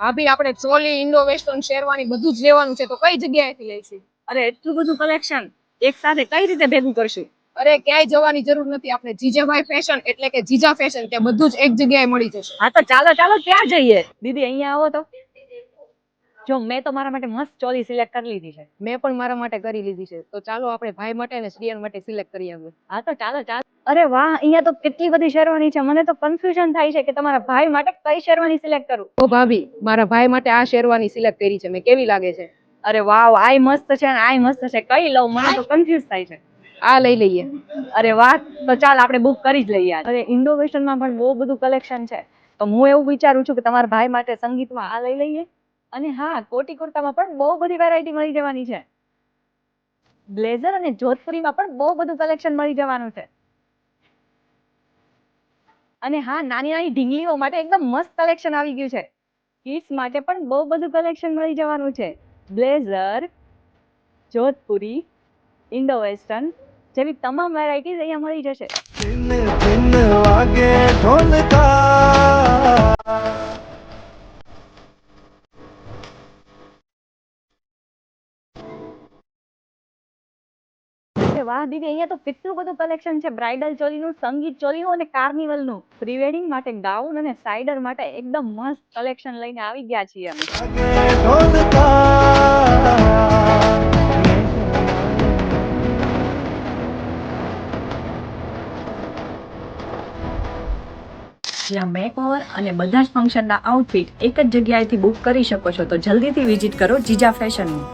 ભાભી આપણે choli, Indo western, sherwani બધું જ લેવાનું છે, તો કઈ જગ્યાએથી લઈશું? અરે એટલું બધું કલેક્શન એક સાથે કઈ રીતે ભેગું કરશું? અરે ક્યાંય જવાની જરૂર નથી, આપણે જીજાભાઈ ફેશન એટલે કે જીજા ફેશન ત્યાં બધું જ એક જગ્યાએ મળી જશે. હા તો ચાલો ત્યાં જઈએ. દીદી અહીંયા આવો તો. જો મેં તો મારા માટે મસ્ત ચોલી સિલેક્ટ કરી લીધી છે. મેં પણ મારા માટે કરી લીધી છે, તો ચાલો આપણે ભાઈ માટે અને શ્રીયન માટે સિલેક્ટ કરી આવીએ. હા તો ચાલો. અરે વાહ, અહીંયા તો કેટલી બધી શેરવાની છે. મને તો કન્ફ્યુઝન થાય છે કે તમારા ભાઈ માટે કઈ શેરવાની સિલેક્ટ કરું. ઓ ભાભી, મારા ભાઈ માટે આ શેરવાની સિલેક્ટ કરી છે મેં, કેવી લાગે છે? અરે વાવ, આય મસ્ત છે ને આય મસ્ત છે, કઈ લઉં? મને તો કન્ફ્યુઝ થાય છે. આ લઈ લઈએ. અરે વાહ, તો ચાલ આપણે બુક કરી જ લઈએ. અરે ઇન્ડો વેસ્ટર્નમાં પણ બહુ બધું કલેક્શન છે, તો હું એવું વિચારું છું કે તમારા ભાઈ માટે સંગીતમાં આ લઈ લઈએ. અને હા, કોટી કુર્તામાં પણ બહુ બધી વેરાયટી મળી જવાની છે. બ્લેઝર અને જોધપુરીમાં પણ બહુ બધું કલેક્શન મળી જવાનું છે. અને હા, નાની નાની ઢીંગલીઓ માટે એકદમ મસ્ત કલેક્શન આવી ગયું છે. કિડ્સ માટે પણ બહુ બધું કલેક્શન મળી જવાનું છે. બ્લેઝર, જોધપુરી, ઇન્ડો વેસ્ટર્ન જેવી તમામ વેરાયટીઝ અહીંયા મળી જશે. વાહ દીદી, અહીંયા તો કેટલું બધું કલેક્શન છે. બ્રાઇડલ ચોલીનું, સંગીત ચોલીનું અને કાર્નિવલનું. પ્રી વેડિંગ માટે ગાઉન અને સાઇડર માટે એકદમ મસ્ત કલેક્શન લઈને આવી ગયા છીએ અમે. જ્યાં મેકઓવર અને બધા જ ફંક્શનના આઉટફિટ એક જ જગ્યાએથી બુક કરી શકો છો, તો જલ્દીથી વિઝિટ કરો જીજા ફેશનનું.